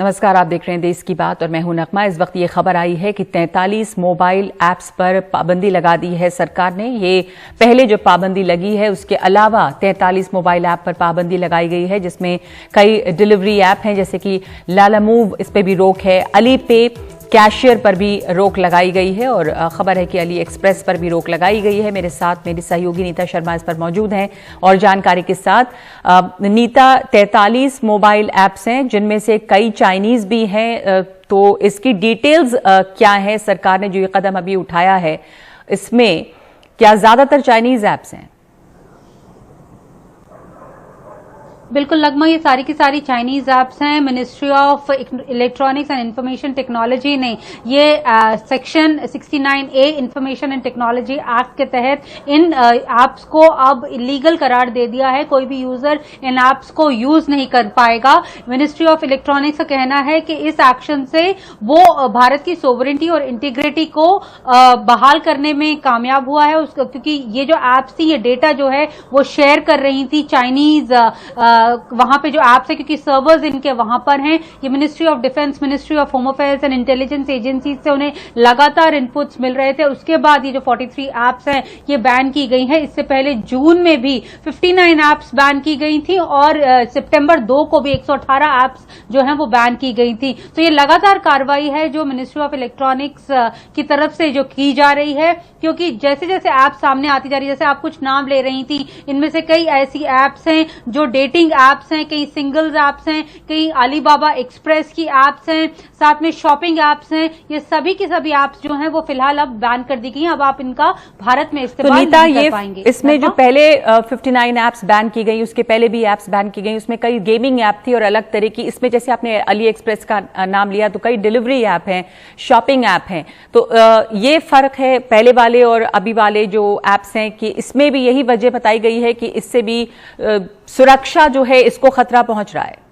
नमस्कार, आप देख रहे हैं देश की बात और मैं हूं नगमा। इस वक्त ये खबर आई है कि 43 मोबाइल ऐप्स पर पाबंदी लगा दी है सरकार ने। ये पहले जो पाबंदी लगी है उसके अलावा 43 मोबाइल ऐप पर पाबंदी लगाई गई है, जिसमें कई डिलीवरी ऐप हैं जैसे कि लालामूव, इस पर भी रोक है, अली पे, कैशियर पर भी रोक लगाई गई है और खबर है कि अली एक्सप्रेस पर भी रोक लगाई गई है। मेरे साथ मेरी सहयोगी नीता शर्मा इस पर मौजूद हैं और जानकारी के साथ। नीता, 43 मोबाइल ऐप्स हैं जिनमें से कई चाइनीज भी हैं, तो इसकी डिटेल्स क्या है? सरकार ने जो ये कदम अभी उठाया है इसमें क्या ज्यादातर चाइनीज ऐप्स हैं? बिल्कुल नगमा, ये सारी की सारी चाइनीज ऐप्स हैं। Ministry of electronics and information technology ने ये section 69A information and technology act के तहत इन ऐप्स को अब इलीगल करार दे दिया है। कोई भी यूजर इन ऐप्स को यूज नहीं कर पाएगा। मिनिस्ट्री ऑफ इलेक्ट्रॉनिक्स का कहना है कि इस एक्शन से वो भारत की सोवरेनिटी और इंटीग्रिटी को बहाल करने में कामयाब हुआ है, क्योंकि ये जो ऐप्स थी, ये डेटा जो है वो शेयर कर रही थी चाइनीज वहां पे जो ऐप्स है, क्योंकि सर्वर्स इनके वहां पर हैं। ये ministry of defence, ministry of home affairs and intelligence agencies से उन्हें लगातार इनपुट्स मिल रहे थे। उसके बाद ये जो 43 ऐप्स हैं ये बैन की गई हैं। इससे पहले जून में भी 59 ऐप्स बैन की गई थी और सितंबर 2 को भी 118 ऐप्स जो हैं वो बैन की गई थी। तो ये लगातार कार्रवाई है जो मिनिस्ट्री ऑफ इलेक्ट्रॉनिक्स की तरफ से जो की जा रही है, क्योंकि जैसे जैसे ऐप सामने आती जा रही है, जैसे आप कुछ नाम ले रही थी, इनमें से कई ऐसी ऐप्स हैं जो डेटिंग ऐप्स हैं, कई सिंगल्स ऐप्स हैं, कई अलीबाबा एक्सप्रेस की ऐप्स हैं, साथ में शॉपिंग ऐप्स हैं। ये सभी की सभी ऐप्स जो हैं वो फिलहाल अब बैन कर दी गई हैं। अब आप इनका भारत में इस्तेमाल नहीं कर पाएंगे। इसमें जो पहले 59 ऐप्स बैन की गई, उसके पहले भी ऐप्स बैन की गई, उसमें कई गेमिंग ऐप थी और अलग तरह की। इसमें जैसे आपने अली एक्सप्रेस का नाम लिया तो कई डिलीवरी ऐप हैं, शॉपिंग ऐप हैं। तो ये फर्क है पहले वाले और अभी वाले जो ऐप्स हैं कि इसमें भी यही वजह बताई गई है कि इससे भी सुरक्षा जो है इसको खतरा पहुंच रहा है।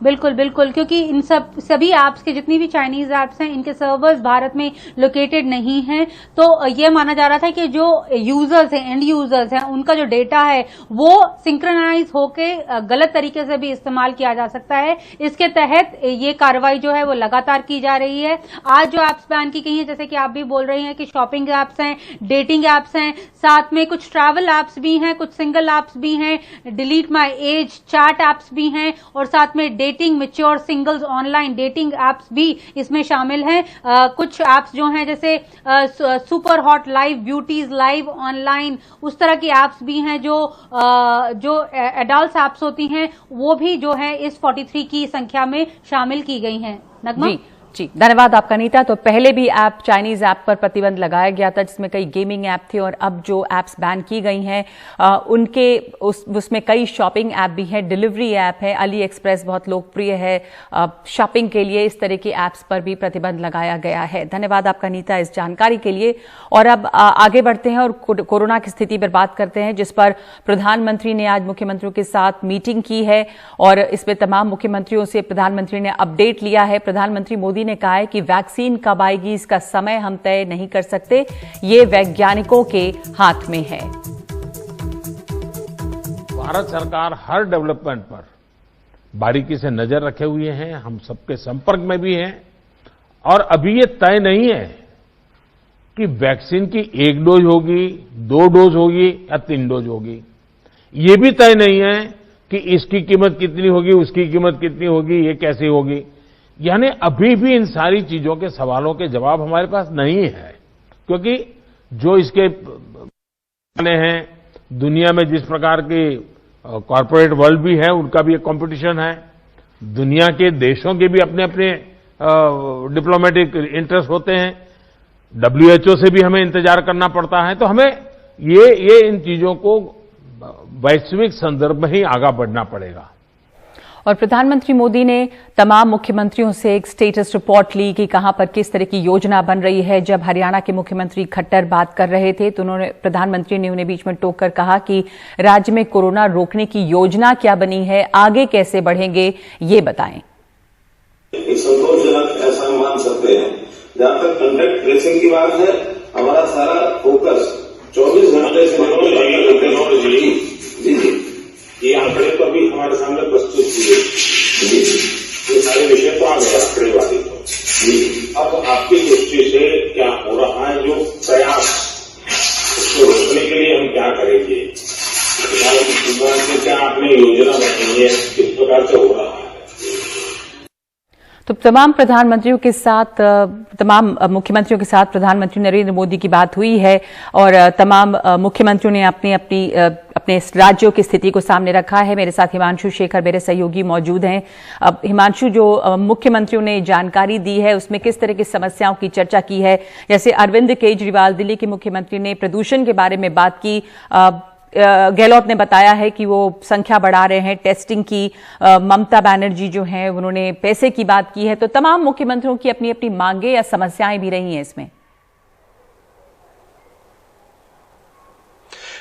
बिल्कुल बिल्कुल, क्योंकि इन सभी ऐप्स के जितनी भी चाइनीज ऐप्स हैं, इनके सर्वर्स भारत में लोकेटेड नहीं हैं। तो ये माना जा रहा था कि जो यूजर्स हैं, एंड यूजर्स हैं, उनका जो डेटा है वो सिंक्रोनाइज होके गलत तरीके से भी इस्तेमाल किया जा सकता है। इसके तहत ये कार्रवाई जो है वो लगातार की जा रही है। आज जो ऐप्स बैन की गई हैं, जैसे कि आप भी बोल रही हैं कि शॉपिंग ऐप्स हैं, डेटिंग ऐप्स हैं, साथ में कुछ ट्रैवल ऐप्स भी हैं, कुछ सिंगल ऐप्स भी हैं, delete my age, chat apps भी हैं और साथ में dating mature singles online dating apps भी इसमें शामिल हैं। कुछ ऐप्स जो हैं जैसे super hot live, beauties live online, उस तरह की ऐप्स भी हैं जो एडल्ट ऐप्स होती हैं, वो भी जो है इस 43 की संख्या में शामिल की गई हैं। नगमा जी, धन्यवाद आपका नीता। तो पहले भी ऐप, चाइनीज ऐप पर प्रतिबंध लगाया गया था जिसमें कई गेमिंग ऐप थे और अब जो ऐप्स बैन की गई हैं उनके उसमें कई शॉपिंग ऐप भी हैं, डिलीवरी ऐप है, अली एक्सप्रेस बहुत लोकप्रिय है शॉपिंग के लिए। इस तरह की ऐप्स पर भी प्रतिबंध लगाया गया है। धन्यवाद आपका नीता इस जानकारी के लिए। और अब आगे बढ़ते हैं और कोरोना की स्थिति पर बात करते हैं, जिस पर प्रधानमंत्री ने आज मुख्यमंत्रियों के साथ मीटिंग की है और इसमें तमाम मुख्यमंत्रियों से प्रधानमंत्री ने अपडेट लिया है। प्रधानमंत्री मोदी ने कहा है कि वैक्सीन कब आएगी इसका समय हम तय नहीं कर सकते, ये वैज्ञानिकों के हाथ में है। भारत सरकार हर डेवलपमेंट पर बारीकी से नजर रखे हुए हैं, हम सबके संपर्क में भी हैं और अभी ये तय नहीं है कि वैक्सीन की 1 डोज होगी, 2 डोज होगी या 3 डोज होगी। ये भी तय नहीं है कि इसकी कीमत कितनी होगी, उसकी कीमत कितनी होगी, ये कैसी होगी। यानी अभी भी इन सारी चीजों के सवालों के जवाब हमारे पास नहीं है, क्योंकि जो इसके हैं दुनिया में जिस प्रकार की कॉरपोरेट वर्ल्ड भी है, उनका भी एक कंपटीशन है, दुनिया के देशों के भी अपने अपने डिप्लोमेटिक इंटरेस्ट होते हैं, WHO से भी हमें इंतजार करना पड़ता है। तो हमें ये इन चीजों को वैश्विक संदर्भ में ही आगे बढ़ना पड़ेगा। और प्रधानमंत्री मोदी ने तमाम मुख्यमंत्रियों से एक स्टेटस रिपोर्ट ली कि कहां पर किस तरह की योजना बन रही है। जब हरियाणा के मुख्यमंत्री खट्टर बात कर रहे थे तो प्रधानमंत्री ने उन्हें बीच में टोककर कहा कि राज्य में कोरोना रोकने की योजना क्या बनी है, आगे कैसे बढ़ेंगे, ये बताएं। एक संतोषजनक ऐसा मान सकते हैं। जहां तक कॉन्टैक्ट ट्रेसिंग की बात है, हमारा सारा फोकस 24 घंटे से ये आंकड़े तो अभी हमारे सामने प्रस्तुत किए आपने योजना बनाई है, किस प्रकार से हो रहा है? तो तमाम प्रधानमंत्रियों के साथ, तमाम मुख्यमंत्रियों के साथ प्रधानमंत्री नरेंद्र मोदी की बात हुई है और तमाम मुख्यमंत्रियों ने अपने राज्यों की स्थिति को सामने रखा है। मेरे साथ हिमांशु शेखर मेरे सहयोगी मौजूद हैं। अब हिमांशु, जो मुख्यमंत्रियों ने जानकारी दी है उसमें किस तरह की समस्याओं की चर्चा की है? जैसे अरविंद केजरीवाल दिल्ली के मुख्यमंत्री ने प्रदूषण के बारे में बात की। गहलोत ने बताया है कि वो संख्या बढ़ा रहे हैं टेस्टिंग की। ममता बनर्जी जो हैं उन्होंने पैसे की बात की है। तो तमाम मुख्यमंत्रियों की अपनी अपनी मांगे या समस्याएं भी रही हैं इसमें।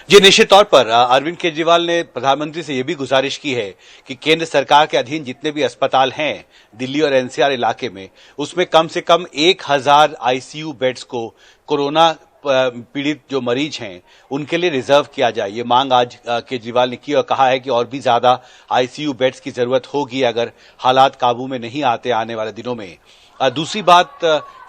जी, निश्चित तौर पर अरविंद केजरीवाल ने प्रधानमंत्री से यह भी गुजारिश की है कि केंद्र सरकार के अधीन जितने भी अस्पताल हैं दिल्ली और एनसीआर इलाके में, उसमें कम से कम 1000 आईसीयू बेड्स को कोरोना पीड़ित जो मरीज हैं उनके लिए रिजर्व किया जाए। ये मांग आज केजरीवाल ने की और कहा है कि और भी ज्यादा आईसीयू बेड्स की जरूरत होगी अगर हालात काबू में नहीं आते आने वाले दिनों में। दूसरी बात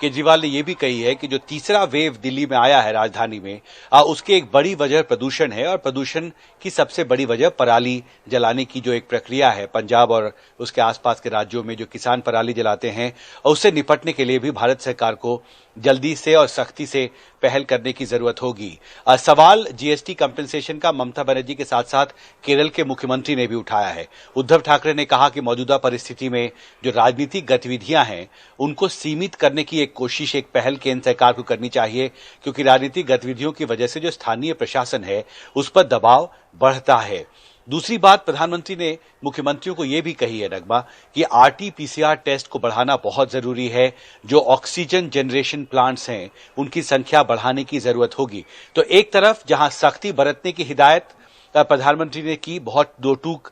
केजरीवाल ने यह भी कही है कि जो तीसरा वेव दिल्ली में आया है राजधानी में, उसकी एक बड़ी वजह प्रदूषण है और प्रदूषण की सबसे बड़ी वजह पराली जलाने की जो एक प्रक्रिया है पंजाब और उसके आसपास के राज्यों में जो किसान पराली जलाते हैं, उससे निपटने के लिए भी भारत सरकार को जल्दी से और सख्ती से पहल करने की जरूरत होगी। सवाल जीएसटी कंपेंसेशन का ममता बनर्जी के साथ साथ केरल के मुख्यमंत्री ने भी उठाया है। उद्धव ठाकरे ने कहा कि मौजूदा परिस्थिति में जो राजनीतिक गतिविधियां हैं उनको सीमित करने की एक कोशिश, एक पहल केंद्र सरकार को करनी चाहिए, क्योंकि राजनीतिक गतिविधियों की वजह से जो स्थानीय प्रशासन है उस पर दबाव बढ़ता है। दूसरी बात प्रधानमंत्री ने मुख्यमंत्रियों को यह भी कही है नगमा कि आरटी-पीसीआर टेस्ट को बढ़ाना बहुत जरूरी है। जो ऑक्सीजन जनरेशन प्लांट्स हैं उनकी संख्या बढ़ाने की जरूरत होगी। तो एक तरफ जहां सख्ती बरतने की हिदायत प्रधानमंत्री ने की, बहुत दो टूक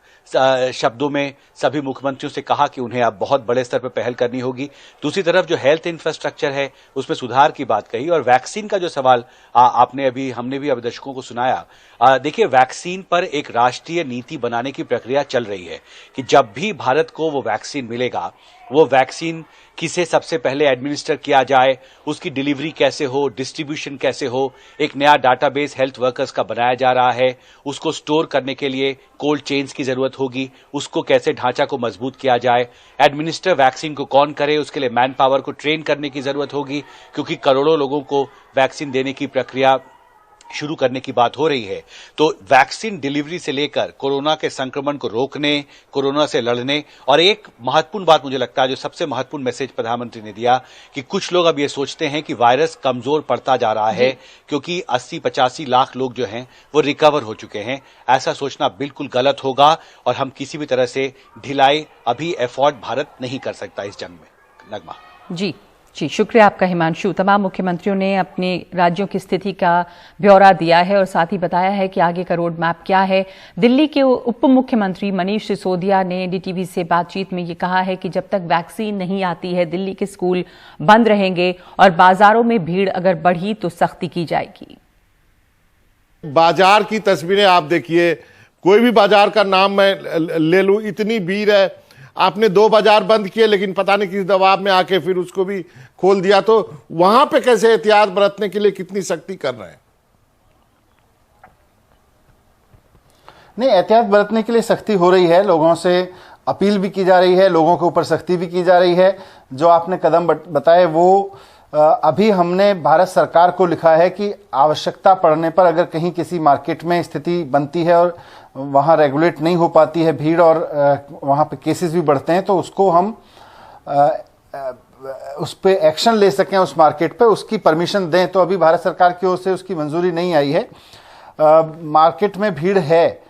शब्दों में सभी मुख्यमंत्रियों से कहा कि उन्हें अब बहुत बड़े स्तर पर पहल करनी होगी। दूसरी तरफ जो हेल्थ इंफ्रास्ट्रक्चर है उसमें सुधार की बात कही और वैक्सीन का जो सवाल हमने भी अब दर्शकों को सुनाया। देखिए, वैक्सीन पर एक राष्ट्रीय नीति बनाने की प्रक्रिया चल रही है कि जब भी भारत को वो वैक्सीन मिलेगा, वो वैक्सीन किसे सबसे पहले एडमिनिस्टर किया जाए, उसकी डिलीवरी कैसे हो, डिस्ट्रीब्यूशन कैसे हो, एक नया डाटाबेस हेल्थ वर्कर्स का बनाया जा रहा है। उसको स्टोर करने के लिए कोल्ड चेन्स की जरूरत होगी, उसको कैसे ढांचा को मजबूत किया जाए, एडमिनिस्टर वैक्सीन को कौन करे, उसके लिए मैन पावर को ट्रेन करने की जरूरत होगी, क्योंकि करोड़ों लोगों को वैक्सीन देने की प्रक्रिया शुरू करने की बात हो रही है। तो वैक्सीन डिलीवरी से लेकर कोरोना के संक्रमण को रोकने, कोरोना से लड़ने, और एक महत्वपूर्ण बात मुझे लगता है जो सबसे महत्वपूर्ण मैसेज प्रधानमंत्री ने दिया कि कुछ लोग अब ये सोचते हैं कि वायरस कमजोर पड़ता जा रहा है क्योंकि 80-85 लाख लोग जो हैं वो रिकवर हो चुके हैं। ऐसा सोचना बिल्कुल गलत होगा और हम किसी भी तरह से ढिलाई अभी एफोर्ड भारत नहीं कर सकता इस जंग में। नगमा जी, शुक्रिया आपका हिमांशु। तमाम मुख्यमंत्रियों ने अपने राज्यों की स्थिति का ब्यौरा दिया है और साथ ही बताया है कि आगे का रोड मैप क्या है। दिल्ली के उप मुख्यमंत्री मनीष सिसोदिया ने एनडीटीवी से बातचीत में ये कहा है कि जब तक वैक्सीन नहीं आती है दिल्ली के स्कूल बंद रहेंगे और बाजारों में भीड़ अगर बढ़ी तो सख्ती की जाएगी। बाजार की तस्वीरें आप देखिए, कोई भी बाजार का नाम मैं ले लूं, इतनी भीड़ है। आपने 2 बाजार बंद किए लेकिन पता नहीं किस दबाव में आके फिर उसको भी खोल दिया। तो वहां पे कैसे एहतियात बरतने के लिए कितनी सख्ती कर रहे हैं? नहीं, एहतियात बरतने के लिए सख्ती हो रही है, लोगों से अपील भी की जा रही है, लोगों के ऊपर सख्ती भी की जा रही है। जो आपने कदम बताए वो अभी हमने भारत सरकार को लिखा है कि आवश्यकता पड़ने पर अगर कहीं किसी मार्केट में स्थिति बनती है और वहां रेगुलेट नहीं हो पाती है भीड़ और वहां पे केसेस भी बढ़ते हैं तो उसको हम उस पे एक्शन ले सकें, उस मार्केट पे उसकी परमिशन दें। तो अभी भारत सरकार की ओर से उसकी मंजूरी नहीं आई है। मार्केट में भीड़ है,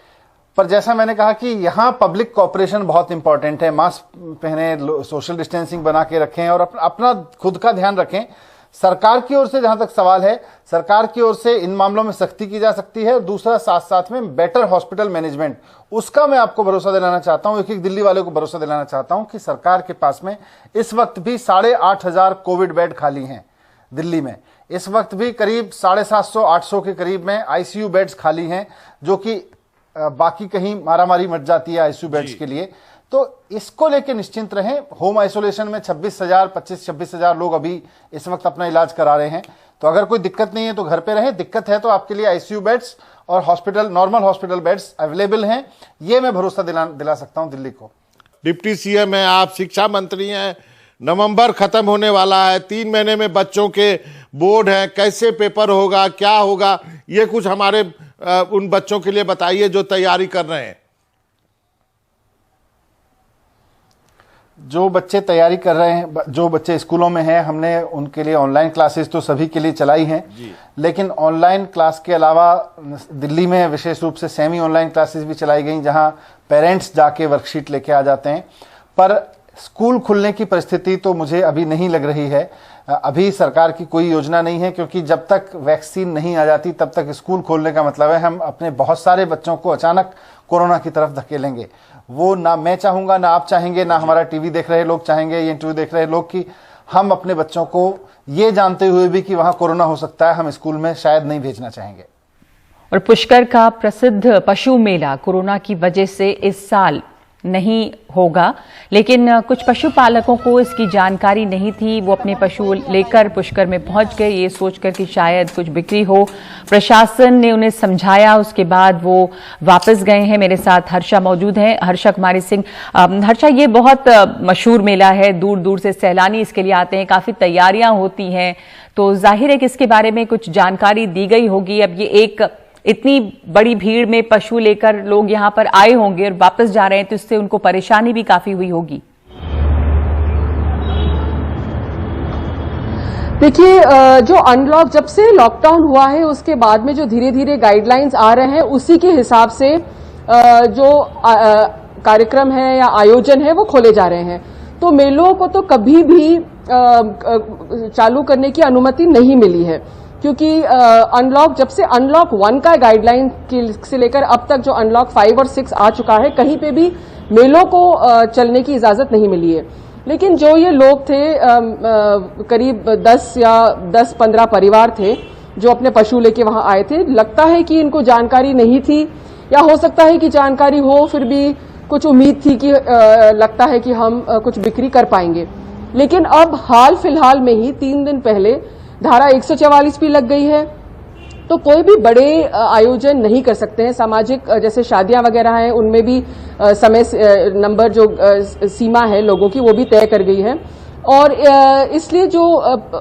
पर जैसा मैंने कहा कि यहाँ पब्लिक कोऑपरेशन बहुत इंपॉर्टेंट है। मास्क पहने, सोशल डिस्टेंसिंग बना के रखें और अपना खुद का ध्यान रखें। सरकार की ओर से जहां तक सवाल है, सरकार की ओर से इन मामलों में सख्ती की जा सकती है। दूसरा, साथ साथ में बेटर हॉस्पिटल मैनेजमेंट, उसका मैं आपको भरोसा दिलाना चाहता हूं, एक दिल्ली वाले को भरोसा दिलाना चाहता हूं कि सरकार के पास में इस वक्त भी 8,500 कोविड बेड खाली हैं दिल्ली में। इस वक्त भी करीब 750-800 के करीब में आईसीयू बेड्स खाली हैं, जो कि बाकी कहीं मारामारी मच जाती है आईसीयू बेड्स के लिए। तो इसको लेके निश्चिंत रहें। होम आइसोलेशन में 25,000 लोग अभी इस वक्त अपना इलाज करा रहे हैं। तो अगर कोई दिक्कत नहीं है तो घर पे रहें, दिक्कत है तो आपके लिए आईसीयू बेड्स और hospital, normal hospital beds available हैं। ये मैं भरोसा दिला सकता हूं दिल्ली को। डिप्टी सीएम है आप, शिक्षा मंत्री हैं, नवंबर खत्म होने वाला है, 3 महीने में बच्चों के बोर्ड हैं, कैसे पेपर होगा, क्या होगा, ये कुछ हमारे उन बच्चों के लिए बताइए जो तैयारी कर रहे हैं। जो बच्चे तैयारी कर रहे हैं, जो बच्चे स्कूलों में हैं, हमने उनके लिए ऑनलाइन क्लासेस तो सभी के लिए चलाई हैं, लेकिन ऑनलाइन क्लास के अलावा दिल्ली में विशेष रूप से सेमी ऑनलाइन क्लासेस भी चलाई गई जहां पेरेंट्स जाके वर्कशीट लेके आ जाते हैं। पर स्कूल खुलने की परिस्थिति तो मुझे अभी नहीं लग रही है। अभी सरकार की कोई योजना नहीं है, क्योंकि जब तक वैक्सीन नहीं आ जाती तब तक स्कूल खोलने का मतलब है हम अपने बहुत सारे बच्चों को अचानक कोरोना की तरफ धकेलेंगे। वो ना मैं चाहूंगा, ना आप चाहेंगे, ना हमारा टीवी देख रहे लोग चाहेंगे, ये इंटरव्यू देख रहे लोग, कि हम अपने बच्चों को ये जानते हुए भी कि वहां कोरोना हो सकता है, हम स्कूल में शायद नहीं भेजना चाहेंगे। और पुष्कर का प्रसिद्ध पशु मेला कोरोना की वजह से इस साल नहीं होगा, लेकिन कुछ पशुपालकों को इसकी जानकारी नहीं थी। वो अपने पशु लेकर पुष्कर में पहुंच गए ये सोचकर कि शायद कुछ बिक्री हो। प्रशासन ने उन्हें समझाया, उसके बाद वो वापस गए हैं। मेरे साथ हर्षा मौजूद हैं, हर्षा कुमारी सिंह। हर्षा, ये बहुत मशहूर मेला है, दूर दूर से सैलानी इसके लिए आते हैं, काफी तैयारियां होती हैं, तो जाहिर है कि इसके बारे में कुछ जानकारी दी गई होगी। अब ये एक इतनी बड़ी भीड़ में पशु लेकर लोग यहां पर आए होंगे और वापस जा रहे हैं, तो इससे उनको परेशानी भी काफी हुई होगी। देखिए, जो अनलॉक, जब से लॉकडाउन हुआ है उसके बाद में जो धीरे धीरे गाइडलाइंस आ रहे हैं, उसी के हिसाब से जो कार्यक्रम है या आयोजन है वो खोले जा रहे हैं। तो मेलों को तो कभी भी चालू करने की अनुमति नहीं मिली है, क्योंकि अनलॉक, जब से अनलॉक 1 का गाइडलाइन से लेकर अब तक जो अनलॉक 5 और 6 आ चुका है, कहीं पे भी मेलों को चलने की इजाजत नहीं मिली है। लेकिन जो ये लोग थे, करीब 10-15 परिवार थे जो अपने पशु लेके वहां आए थे, लगता है कि इनको जानकारी नहीं थी, या हो सकता है कि जानकारी हो फिर भी कुछ उम्मीद थी कि लगता है कि हम कुछ बिक्री कर पाएंगे। लेकिन अब हाल फिलहाल में ही 3 दिन पहले धारा 144 भी लग गई है, तो कोई भी बड़े आयोजन नहीं कर सकते हैं। सामाजिक जैसे शादियां वगैरह हैं, उनमें भी समय नंबर जो सीमा है लोगों की, वो भी तय कर गई है। और इसलिए जो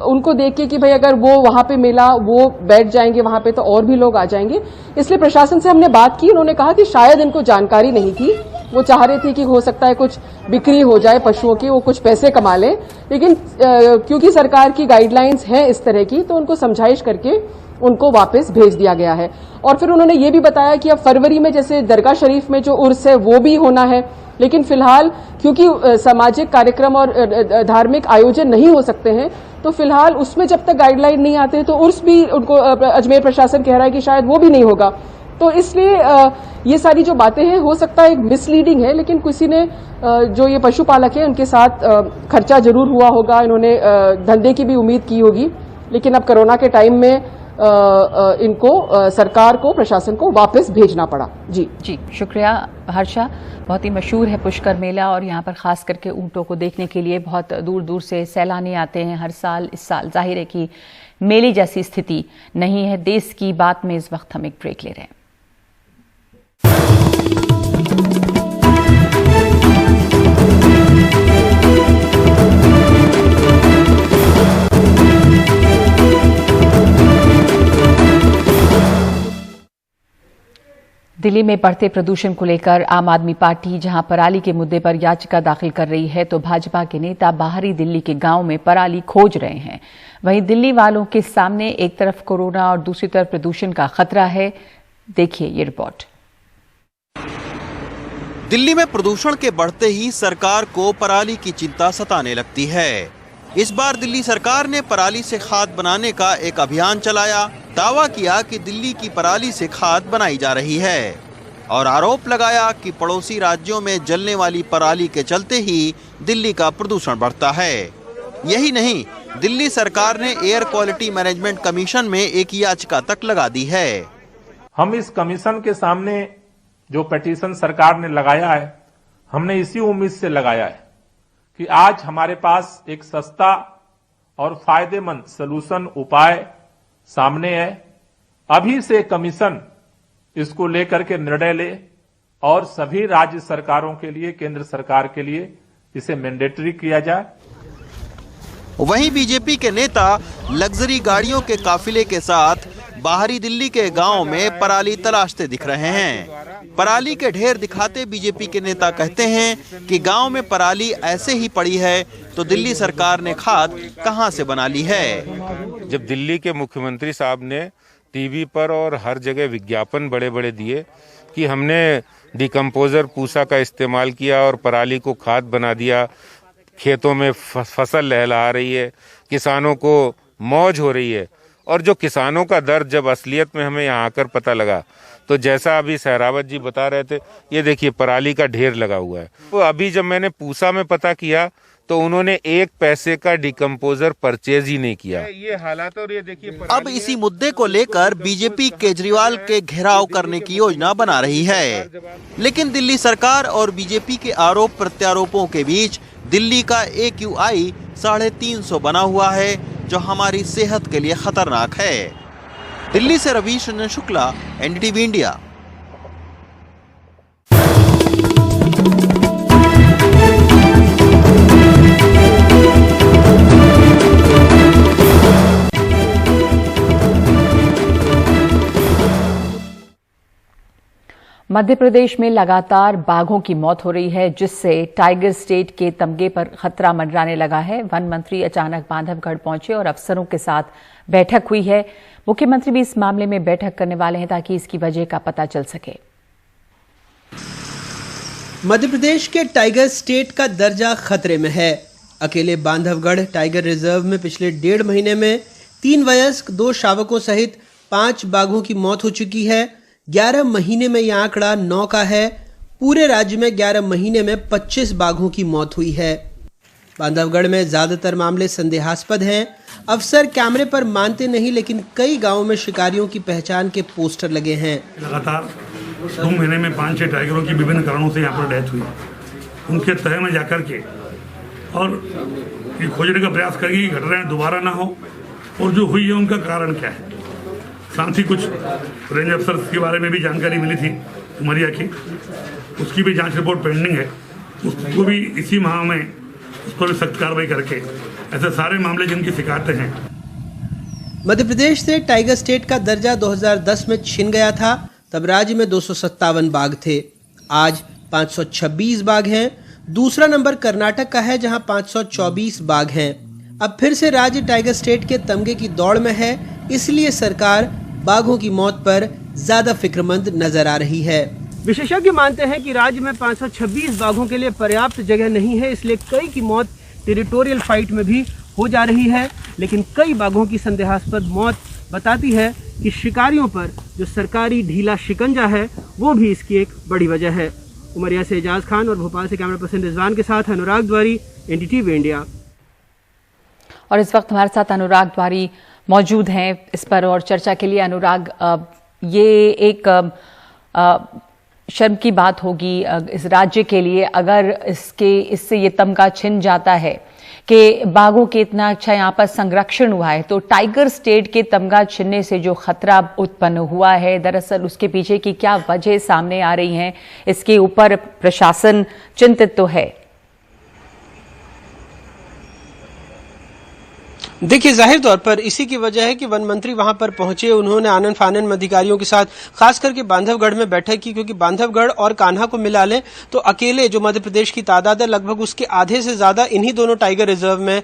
उनको देख के कि भाई अगर वो वहां पे मेला, वो बैठ जाएंगे वहां पे तो और भी लोग आ जाएंगे, इसलिए प्रशासन से हमने बात की। उन्होंने कहा कि शायद इनको जानकारी नहीं थी, वो चाह रहे थे कि हो सकता है कुछ बिक्री हो जाए पशुओं की, वो कुछ पैसे कमा लें, लेकिन क्योंकि सरकार की गाइडलाइंस हैं इस तरह की, तो उनको समझाइश करके उनको वापस भेज दिया गया है। और फिर उन्होंने ये भी बताया कि अब फरवरी में जैसे दरगाह शरीफ में जो उर्स है वो भी होना है, लेकिन फिलहाल क्योंकि सामाजिक कार्यक्रम और धार्मिक आयोजन नहीं हो सकते हैं, तो फिलहाल उसमें जब तक गाइडलाइन नहीं आते तो उर्स भी उनको अजमेर प्रशासन कह रहा है कि शायद वो भी नहीं होगा। तो इसलिए ये सारी जो बातें हैं, हो सकता है एक मिसलीडिंग है, लेकिन किसी ने जो ये पशुपालक है उनके साथ खर्चा जरूर हुआ होगा, इन्होंने धंधे की भी उम्मीद की होगी, लेकिन अब कोरोना के टाइम में इनको सरकार को, प्रशासन को वापस भेजना पड़ा। जी शुक्रिया हर्षा। बहुत ही मशहूर है पुष्कर मेला, और यहाँ पर खास करके ऊंटों को देखने के लिए बहुत दूर दूर से सैलानी आते हैं हर साल। इस साल जाहिर है कि मेले जैसी स्थिति नहीं है। देश की बात में इस वक्त हम एक ब्रेक ले रहे हैं। दिल्ली में बढ़ते प्रदूषण को लेकर आम आदमी पार्टी जहां पराली के मुद्दे पर याचिका दाखिल कर रही है, तो भाजपा के नेता बाहरी दिल्ली के गांव में पराली खोज रहे हैं। वहीं दिल्ली वालों के सामने एक तरफ कोरोना और दूसरी तरफ प्रदूषण का खतरा है। देखिए ये रिपोर्ट। दिल्ली में प्रदूषण के बढ़ते ही सरकार को पराली की चिंता सताने लगती है। इस बार दिल्ली सरकार ने पराली से खाद बनाने का एक अभियान चलाया। दावा किया कि दिल्ली की पराली से खाद बनाई जा रही है और आरोप लगाया कि पड़ोसी राज्यों में जलने वाली पराली के चलते ही दिल्ली का प्रदूषण बढ़ता है। यही नहीं, दिल्ली सरकार ने एयर क्वालिटी मैनेजमेंट कमीशन में एक याचिका तक लगा दी है। हम इस कमीशन के सामने जो पिटीशन सरकार ने लगाया है, हमने इसी उम्मीद से लगाया है कि आज हमारे पास एक सस्ता और फायदेमंद सलूशन उपाय सामने है। अभी से कमीशन इसको लेकर के निर्णय ले और सभी राज्य सरकारों के लिए, केंद्र सरकार के लिए इसे मैंडेटरी किया जाए। वहीं बीजेपी के नेता लग्जरी गाड़ियों के काफिले के साथ बाहरी दिल्ली के गांव में पराली तलाशते दिख रहे हैं। पराली के ढेर दिखाते बीजेपी के नेता कहते हैं कि गांव में पराली ऐसे ही पड़ी है तो दिल्ली सरकार ने खाद कहां से बना ली है। जब दिल्ली के मुख्यमंत्री साहब ने टीवी पर और हर जगह विज्ञापन बड़े बड़े दिए कि हमने डिकम्पोजर पूसा का इस्तेमाल किया और पराली को खाद बना दिया, खेतों में फसल लहलहा रही है, किसानों को मौज हो रही है, और जो किसानों का दर्द जब असलियत में हमें यहाँ आकर पता लगा तो जैसा अभी सहरावत जी बता रहे थे, ये देखिए पराली का ढेर लगा हुआ है। तो अभी जब मैंने पूसा में पता किया तो उन्होंने 1 पैसे का डिकम्पोजर परचेज ही नहीं किया। ये हालात, और ये देखिए अब इसी मुद्दे को लेकर बीजेपी केजरीवाल के घेराव करने की योजना बना रही है, लेकिन दिल्ली सरकार और बीजेपी के आरोप प्रत्यारोपों के बीच दिल्ली का AQI 350 बना हुआ है, जो हमारी सेहत के लिए खतरनाक है। दिल्ली से रवीश रंजन शुक्ला, NDTV इंडिया। मध्य प्रदेश में लगातार बाघों की मौत हो रही है, जिससे टाइगर स्टेट के तमगे पर खतरा मंडराने लगा है। वन मंत्री अचानक बांधवगढ़ पहुंचे और अफसरों के साथ बैठक हुई है। मुख्यमंत्री भी इस मामले में बैठक करने वाले हैं ताकि इसकी वजह का पता चल सके। मध्य प्रदेश के टाइगर स्टेट का दर्जा खतरे में है। अकेले बांधवगढ़ टाइगर रिजर्व में पिछले 1.5 महीने में 3 वयस्क, 2 शावकों सहित 5 बाघों की मौत हो चुकी है। 11 महीने में यह आंकड़ा 9 का है। पूरे राज्य में 11 महीने में 25 बाघों की मौत हुई है। बांधवगढ़ में ज्यादातर मामले संदेहास्पद हैं। अफसर कैमरे पर मानते नहीं, लेकिन कई गांवों में शिकारियों की पहचान के पोस्टर लगे हैं। लगातार 2 महीने में 5-6 टाइगरों की विभिन्न कारणों से यहाँ पर डेथ हुई। उनके तह में जाकर के और ये खोजने का प्रयास करेंगे कि घटनाएं दोबारा ना हो, और जो हुई है उनका कारण क्या है। साथ ही कुछ रेंज अफसर के बारे में भी जानकारी मिली थी उमरिया की, उसकी भी जांच रिपोर्ट पेंडिंग है। उसको भी इसी माह में उस पर भी सख्त कार्रवाई करके ऐसे सारे मामले जिनकी शिकायतें हैं। मध्य प्रदेश से टाइगर स्टेट का दर्जा 2010 में छिन गया था। तब राज्य में 257 बाघ थे। आज 526 बाघ हैं। दूसरा नंबर कर्नाटक का है, जहां 524 बाघ हैं। अब फिर से राज्य टाइगर स्टेट के तमगे की दौड़ में है, इसलिए सरकार बाघों की मौत पर ज्यादा फिक्रमंद नजर आ रही है। विशेषज्ञ मानते हैं कि राज्य में 526 बाघों के लिए पर्याप्त जगह नहीं है, इसलिए कई की मौत टेरिटोरियल फाइट में भी हो जा रही है। लेकिन कई बाघों की संदेहास्पद मौत बताती है कि शिकारियों पर जो सरकारी ढीला शिकंजा है, वो भी इसकी एक बड़ी वजह है। उमरिया से एजाज खान और भोपाल से कैमरा पर्सन रिजवान के साथ अनुराग द्वारी, NDTV इंडिया। और इस वक्त हमारे साथ अनुराग द्वारी मौजूद हैं इस पर और चर्चा के लिए। अनुराग, ये एक शर्म की बात होगी इस राज्य के लिए अगर इससे ये तमगा छिन जाता है कि बाघों के इतना अच्छा यहाँ पर संरक्षण हुआ है। तो टाइगर स्टेट के तमगा छिनने से जो खतरा उत्पन्न हुआ है, दरअसल उसके पीछे की क्या वजह सामने आ रही हैं, इसके ऊपर प्रशासन चिंतित तो है। देखिए, जाहिर तौर पर इसी की वजह है कि वन मंत्री वहां पर पहुंचे। उन्होंने आनन फानन अधिकारियों के साथ खास करके बांधवगढ़ में बैठक की, क्योंकि बांधवगढ़ और कान्हा को मिला लें तो अकेले जो मध्य प्रदेश की तादाद है, लगभग उसके आधे से ज्यादा इन्हीं दोनों टाइगर रिजर्व में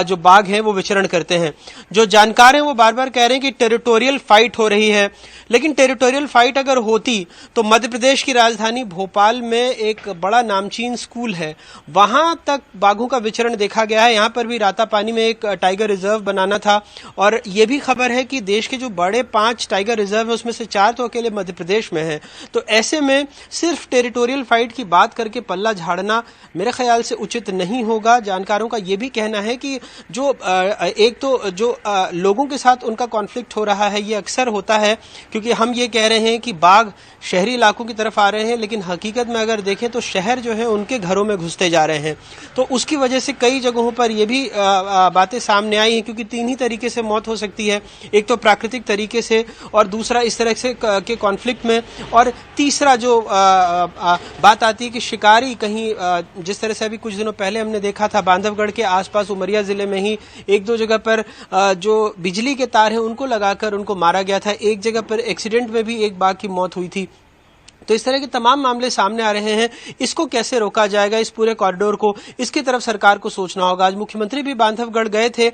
जो बाघ हैं वो विचरण करते हैं। जो जानकार हैं वो बार बार कह रहे हैं कि टेरिटोरियल फाइट हो रही है, लेकिन टेरिटोरियल फाइट अगर होती तो मध्य प्रदेश की राजधानी भोपाल में एक बड़ा नामचीन स्कूल है, वहां तक बाघों का विचरण देखा गया है। यहाँ पर भी रातापानी में एक टाइगर रिजर्व रिजर्व बनाना था। और ये भी खबर है कि देश के जो बड़े 5 टाइगर रिजर्व है उसमें से 4 तो अकेले मध्य प्रदेश में हैं। तो ऐसे में सिर्फ टेरिटोरियल फाइट की बात करके पल्ला झाड़ना मेरे ख्याल से उचित नहीं होगा। जानकारों का ये भी कहना है कि जो एक तो जो लोगों के साथ उनका कॉन्फ्लिक्ट हो रहा है ये अक्सर होता है, क्योंकि हम ये कह रहे हैं कि बाघ शहरी इलाकों की तरफ आ रहे हैं, लेकिन हकीकत में अगर देखें तो शहर जो है उनके घरों में घुसते जा रहे हैं। तो उसकी वजह से कई जगहों पर ये भी बातें सामने आई हैं, क्योंकि 3 ही तरीके से मौत हो सकती है, एक तो प्राकृतिक तरीके से, और दूसरा इस तरह से के कॉन्फ्लिक्ट में, और तीसरा जो बात आती है कि शिकारी कहीं जिस तरह से अभी कुछ दिनों पहले हमने देखा था बांधवगढ़ के आसपास उमरिया जिले में ही 1-2 जगह पर जो बिजली के तार हैं उनको लगाकर उनको मारा गया था। एक जगह पर एक्सीडेंट में भी एक बाघ की मौत हुई थी। तो इस तरह के तमाम मामले सामने आ रहे हैं। इसको कैसे रोका जाएगा, इस पूरे कॉरिडोर को, इसकी तरफ सरकार को सोचना होगा। आज मुख्यमंत्री भी बांधवगढ़ गए थे,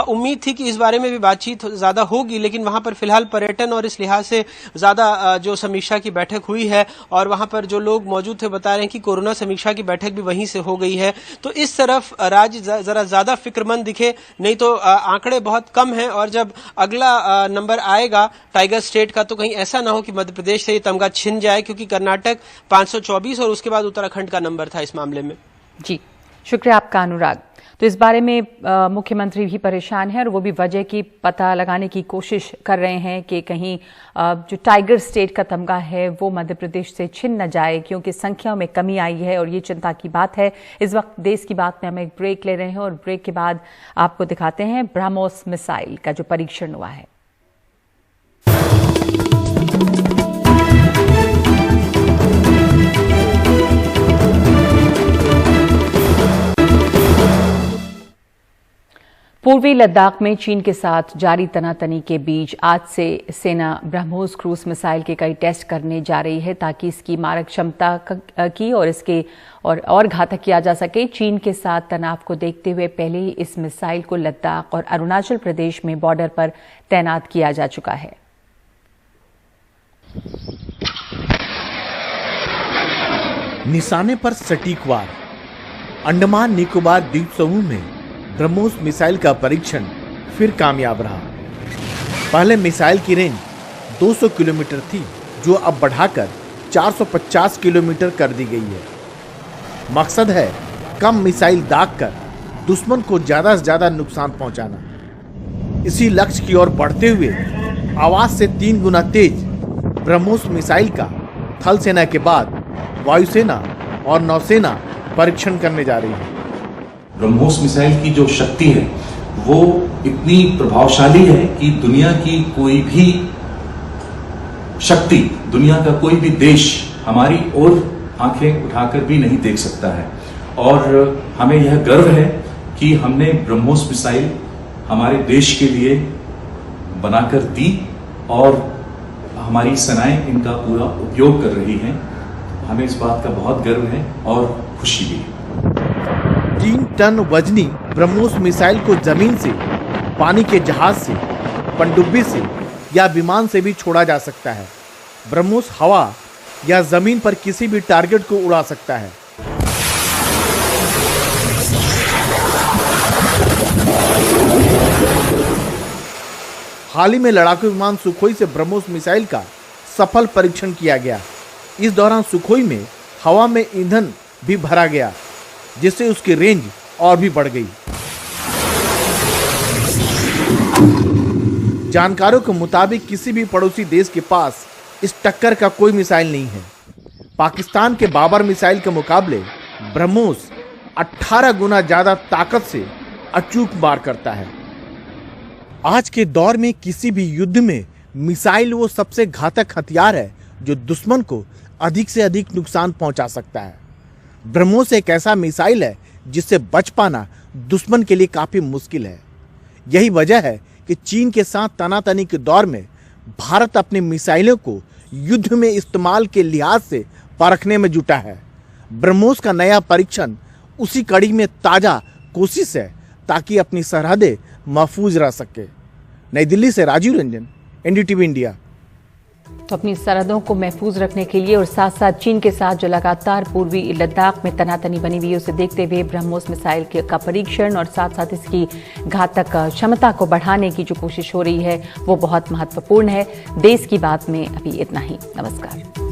उम्मीद थी कि इस बारे में भी बातचीत ज्यादा होगी, लेकिन वहां पर फिलहाल पर्यटन और इस लिहाज से ज्यादा जो समीक्षा की बैठक हुई है और वहां पर जो लोग मौजूद थे बता रहे हैं कि कोरोना समीक्षा की बैठक भी वहीं से हो गई है। तो इस तरफ राज्य जरा ज्यादा फिक्रमंद दिखे, नहीं तो आंकड़े बहुत कम हैं, और जब अगला नंबर आएगा टाइगर स्टेट का तो कहीं ऐसा ना हो कि मध्य प्रदेश से ये तमगा छिन जाए, क्योंकि कर्नाटक 524 और उसके बाद उत्तराखंड का नंबर था इस मामले में। जी, शुक्रिया आपका अनुराग। तो इस बारे में मुख्यमंत्री भी परेशान हैं और वो भी वजह की पता लगाने की कोशिश कर रहे हैं कि कहीं जो टाइगर स्टेट का तमगा है वो मध्य प्रदेश से छिन न जाए, क्योंकि संख्याओं में कमी आई है और ये चिंता की बात है। इस वक्त देश की बात में हम एक ब्रेक ले रहे हैं और ब्रेक के बाद आपको दिखाते हैं ब्रह्मोस मिसाइल का जो परीक्षण हुआ है। पूर्वी लद्दाख में चीन के साथ जारी तनातनी के बीच आज से सेना ब्रह्मोस क्रूज मिसाइल के कई टेस्ट करने जा रही है ताकि इसकी मारक क्षमता की और इसके और घातक किया जा सके। चीन के साथ तनाव को देखते हुए पहले ही इस मिसाइल को लद्दाख और अरुणाचल प्रदेश में बॉर्डर पर तैनात किया जा चुका है। निशाने पर सटीक वार। अंडमान निकोबार द्वीप समूह में ब्रह्मोस मिसाइल का परीक्षण फिर कामयाब रहा। पहले मिसाइल की रेंज 200 किलोमीटर थी, जो अब बढ़ाकर 450 किलोमीटर कर दी गई है। मकसद है कम मिसाइल दागकर दुश्मन को ज्यादा से ज्यादा नुकसान पहुंचाना। इसी लक्ष्य की ओर बढ़ते हुए आवाज से 3 गुना तेज ब्रह्मोस मिसाइल का थल सेना के बाद वायुसेना और नौसेना परीक्षण करने जा रही है। ब्रह्मोस मिसाइल की जो शक्ति है वो इतनी प्रभावशाली है कि दुनिया की कोई भी शक्ति, दुनिया का कोई भी देश हमारी ओर आंखें उठाकर भी नहीं देख सकता है। और हमें यह गर्व है कि हमने ब्रह्मोस मिसाइल हमारे देश के लिए बनाकर दी और हमारी सेनाएं इनका पूरा उपयोग कर रही हैं। हमें इस बात का बहुत गर्व है और खुशी भी है। 3 टन वजनी ब्रह्मोस मिसाइल को जमीन से, पानी के जहाज से, पनडुब्बी से या विमान से भी छोड़ा जा सकता है। ब्रह्मोस हवा या जमीन पर किसी भी टारगेट को उड़ा सकता है। हाल ही में लड़ाकू विमान सुखोई से ब्रह्मोस मिसाइल का सफल परीक्षण किया गया। इस दौरान सुखोई में हवा में ईंधन भी भरा गया, जिससे उसकी रेंज और भी बढ़ गई। जानकारों के मुताबिक किसी भी पड़ोसी देश के पास इस टक्कर का कोई मिसाइल नहीं है। पाकिस्तान के बाबर मिसाइल के मुकाबले ब्रह्मोस 18 गुना ज्यादा ताकत से अचूक वार करता है। आज के दौर में किसी भी युद्ध में मिसाइल वो सबसे घातक हथियार है जो दुश्मन को अधिक से अधिक नुकसान पहुंचा सकता है। ब्रह्मोस एक ऐसा मिसाइल है जिससे बच पाना दुश्मन के लिए काफी मुश्किल है। यही वजह है कि चीन के साथ तनातनी के दौर में भारत अपनी मिसाइलों को युद्ध में इस्तेमाल के लिहाज से परखने में जुटा है। ब्रह्मोस का नया परीक्षण उसी कड़ी में ताजा कोशिश है ताकि अपनी सरहदें महफूज रह सके। नई दिल्ली से राजीव रंजन, एनडीटीवी इंडिया। तो अपनी सरहदों को महफूज रखने के लिए और साथ साथ चीन के साथ जो लगातार पूर्वी लद्दाख में तनातनी बनी हुई है उसे देखते हुए ब्रह्मोस मिसाइल का परीक्षण और साथ साथ इसकी घातक क्षमता को बढ़ाने की जो कोशिश हो रही है वो बहुत महत्वपूर्ण है। देश की बात में अभी इतना ही। नमस्कार।